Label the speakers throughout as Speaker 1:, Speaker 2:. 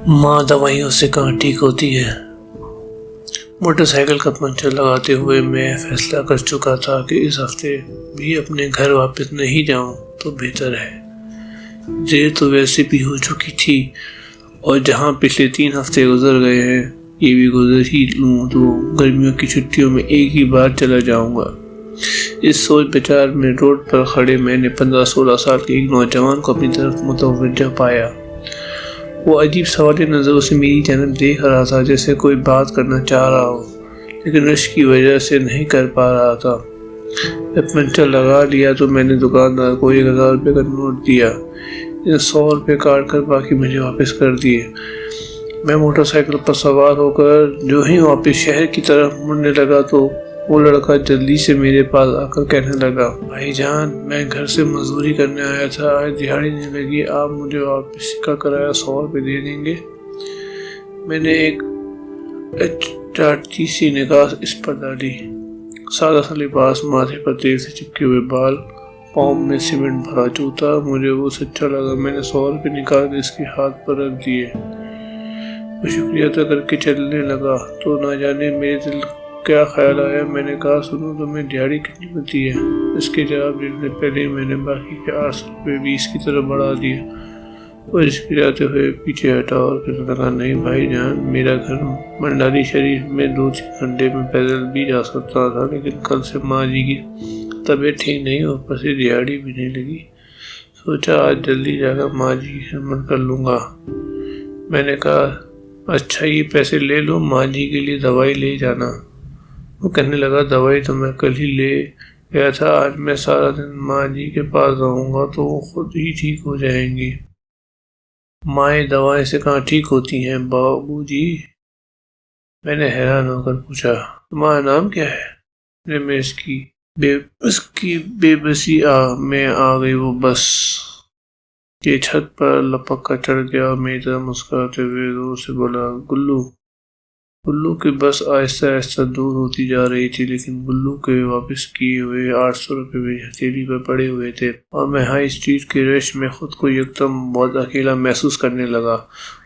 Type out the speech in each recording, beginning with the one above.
Speaker 1: ماں دوائیوں سے کہاں ٹھیک ہوتی ہے۔ موٹر سائیکل کا پنچر لگاتے ہوئے میں فیصلہ کر چکا تھا کہ اس ہفتے بھی اپنے گھر واپس نہیں جاؤں تو بہتر ہے۔ دیر تو ویسے بھی ہو چکی تھی اور جہاں پچھلے 3 ہفتے گزر گئے ہیں یہ بھی گزر ہی لوں تو گرمیوں کی چھٹیوں میں ایک ہی بار چلا جاؤں گا۔ اس سوچ بچار میں روڈ پر کھڑے میں نے 15-16 سال کے ایک نوجوان کو اپنی طرف متوجہ پایا۔ وہ عجیب سوالی نظروں سے میری جانب دیکھ رہا تھا، جیسے کوئی بات کرنا چاہ رہا ہو لیکن رش کی وجہ سے نہیں کر پا رہا تھا۔ جب پنچر لگا لیا تو میں نے دکاندار کو 1000 روپے کا نوٹ دیا۔ 100 روپے کاٹ کر باقی مجھے واپس کر دیے۔ میں موٹر سائیکل پر سوار ہو کر جو ہی واپس شہر کی طرف مڑنے لگا تو وہ لڑکا جلدی سے میرے پاس آ کر کہنے لگا، بھائی جان، میں گھر سے مزدوری کرنے آیا تھا، آج دیہاڑی نہیں لگی، آپ مجھے واپس کا کرایہ 100 روپے دے دیں گے؟ میں نے ایک چاٹی سی نگاہ اس پر ڈالی۔ سادہ سا لباس، ماتھے پر تیل سے چپکے ہوئے بال، پاؤں میں سیمنٹ بھرا جوتا، مجھے وہ سچا لگا۔ میں نے 100 روپے نکال کے اس کے ہاتھ پر رکھ دیے۔ وہ شکریہ ادا کر کے چلنے لگا تو نہ جانے میرے دل کیا خیال آیا۔ میں نے کہا، سنو، تمہیں دیہاڑی کتنی ملتی ہے؟ اس کے جواب دینے سے پہلے میں نے باقی کے 800 روپے بھی اس کی طرف بڑھا دیے۔ وہ مسکراتے ہوئے پیچھے ہٹا اور کہنے لگا، نہیں بھائی جان، میرا گھر منڈاری شریف میں 2-3 گھنٹے میں پیدل بھی جا سکتا تھا، لیکن کل سے ماں جی کی طبیعت ٹھیک نہیں، اوپر سے دیہاڑی بھی نہیں لگی، سوچا آج جلدی جا کر ماں جی کی خدمت کر لوں گا۔ میں نے کہا، اچھا یہ پیسے لے لو، ماں جی کے لیے دوائی لے جانا۔ وہ کہنے لگا، دوائی تو میں کل ہی لے گیا تھا، آج میں سارا دن ماں جی کے پاس رہوں گا تو وہ خود ہی ٹھیک ہو جائیں گی۔ مائیں دوائیں سے کہاں ٹھیک ہوتی ہیں بابو جی؟ میں نے حیران ہو کر پوچھا، تمہارا نام کیا ہے؟ میں اس کی بے بسی میں آ گئی وہ بس کہ چھت پر لپک کر چڑھ گیا اور میری طرف مسکراتے ہوئے زور سے بولا، گلو۔ گلو کی بس آہستہ آہستہ دور ہوتی جا رہی تھی، لیکن گلو کے واپس کیے ہوئے 800 روپے میری ہتھیلی پر پڑے ہوئے تھے اور میں ہائی اسٹریٹ کے رش میں خود کو یکدم بہت اکیلا محسوس کرنے لگا۔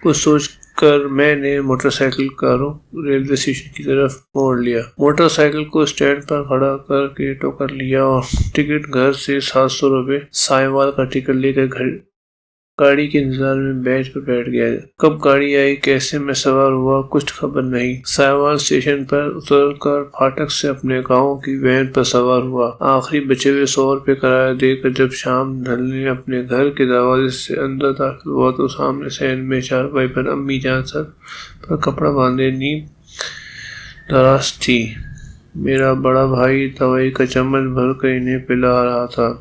Speaker 1: کچھ سوچ کر میں نے موٹر سائیکل کا رخ ریلوے اسٹیشن کی طرف موڑ لیا۔ موٹر سائیکل کو اسٹینڈ پر کھڑا کر کے ٹوکن لیا اور ٹکٹ گھر سے 700 روپے سائیوال کا ٹکٹ لے کر گاڑی کے انتظار میں بیچ پر بیٹھ گیا۔ کب گاڑی آئی، کیسے میں سوار ہوا، کچھ خبر نہیں۔ سائیوال اسٹیشن پر اتر کر پھاٹک سے اپنے گاؤں کی وین پر سوار ہوا۔ آخری بچے ہوئے 100 روپے کرایہ دے کر جب شام ڈھلنے اپنے گھر کے دروازے سے اندر داخل ہوا تو سامنے صحن میں چارپائی پر امی جان سر پر کپڑا باندھے نیند دراز تھی۔ میرا بڑا بھائی دوائی کا چمچ بھر کر انہیں پلا رہا تھا۔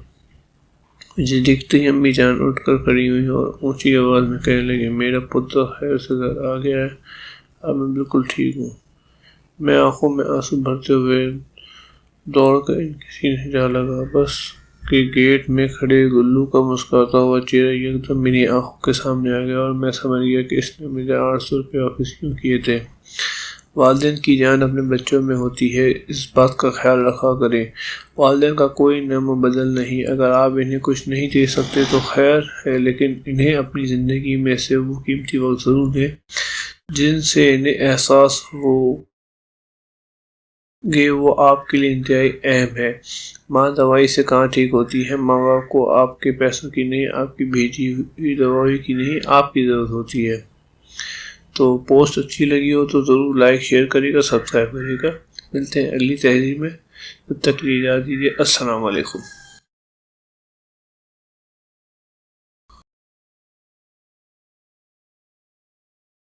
Speaker 1: مجھے دیکھتے ہی امی جان اٹھ کر کھڑی ہوئی اور اونچی آواز میں کہنے لگی، میرا پتر خیر سے گھر آ گیا ہے، اب میں بالکل ٹھیک ہوں۔ میں آنکھوں میں آنسو بھرتے ہوئے دوڑ کر ان کے سینے جا لگا۔ بس کے گیٹ میں کھڑے گلو کا مسکراتا ہوا چہرہ یکدم میری آنکھوں کے سامنے آ گیا اور میں سمجھ گیا کہ اس نے مجھے 800 روپے واپس کیوں کیے تھے۔ والدین کی جان اپنے بچوں میں ہوتی ہے، اس بات کا خیال رکھا کریں۔ والدین کا کوئی نعم و بدل نہیں، اگر آپ انہیں کچھ نہیں دے سکتے تو خیر ہے، لیکن انہیں اپنی زندگی میں سے وہ قیمتی وقت ضرور دیں جن سے انہیں احساس ہو گے وہ آپ کے لیے انتہائی اہم ہے۔ ماں دوائی سے کہاں ٹھیک ہوتی ہے؟ ماں باپ کو آپ کے پیسوں کی نہیں، آپ کی بھیجی ہوئی دوائی کی نہیں، آپ کی ضرورت ہوتی ہے۔ تو پوسٹ اچھی لگی ہو تو ضرور لائک شیئر کرے گا، سبسکرائب کرے گا۔ ملتے ہیں اگلی تحریر میں، تب تک کے لیے اجازت دیجیے۔ السلام علیکم۔